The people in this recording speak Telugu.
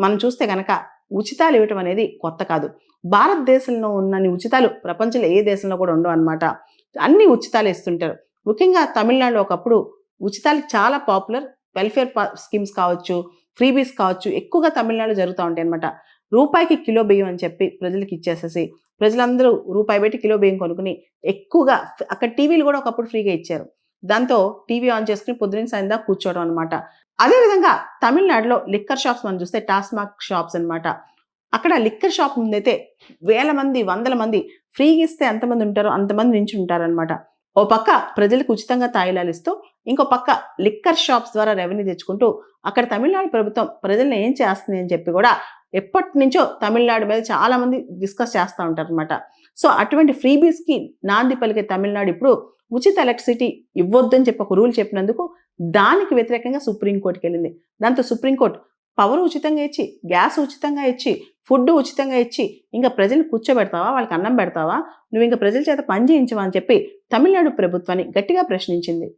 మనం చూస్తే గనక ఉచితాలు ఇవ్వటం అనేది కొత్త కాదు. భారతదేశంలో ఉన్నన్ని ఉచితాలు ప్రపంచంలో ఏ దేశంలో కూడా ఉండవనమాట. అన్ని ఉచితాలు ఇస్తుంటారు. ముఖ్యంగా తమిళనాడులో ఒకప్పుడు ఉచితాలు చాలా పాపులర్. వెల్ఫేర్ స్కీమ్స్ కావచ్చు, ఫ్రీబీస్ కావచ్చు ఎక్కువగా తమిళనాడులో జరుగుతా ఉంటాయన్నమాట. రూపాయికి కిలో బియ్యం అని చెప్పి ప్రజలకి ఇచ్చేసేసి, ప్రజలందరూ రూపాయి పెట్టి కిలో బియ్యం కొనుక్కొని ఎక్కువగా అక్కడ టీవీలు కూడా ఒకప్పుడు ఫ్రీగా ఇచ్చారు. దాంతో టీవీ ఆన్ చేసుకొని పొద్దున్నుంచి సాయంత్రం దాకా కూర్చోవడం అనమాట. అదే విధంగా తమిళనాడులో లిక్కర్ షాప్స్ మనం చూస్తే టాస్మాక్ షాప్స్ అన్నమాట. అక్కడ లిక్కర్ షాప్ ముందైతే వేల మంది, వందల మంది ఫ్రీగా ఇస్తే ఎంతమంది ఉంటారో అంతమంది నించుంటారనమాట. ఓ పక్క ప్రజలకు ఉచితంగా తాయిలాలు ఇస్తూ, ఇంకో పక్క లిక్కర్ షాప్స్ ద్వారా రెవెన్యూ తెచ్చుకుంటూ, అక్కడ తమిళనాడు ప్రభుత్వం ప్రజల్ని ఏం చేస్తుంది అని చెప్పి కూడా ఎప్పటినుంచో తమిళనాడు మీద చాలా మంది డిస్కస్ చేస్తా ఉంటారనమాట. సో, అటువంటి ఫ్రీబీస్‌కి నాంది పలికే తమిళనాడు ఇప్పుడు ఉచిత ఎలక్ట్రిసిటీ ఇవ్వొద్దని చెప్పి ఒక రూల్ చెప్పినందుకు దానికి వ్యతిరేకంగా సుప్రీం కోర్ట్‌కెళ్ళింది. దాంతో సుప్రీం కోర్ట్ పవర్ ఉచితంగా ఇచ్చి, గ్యాస్ ఉచితంగా ఇచ్చి, ఫుడ్ ఉచితంగా ఇచ్చి, ఇంక ప్రజల్ని కూర్చోబెడతావా? వాళ్ళకి అన్నం పెడతావా? నువ్వింక ప్రజల చేత పని చేయించవా? అని చెప్పి తమిళనాడు ప్రభుత్వాన్ని గట్టిగా ప్రశ్నించింది.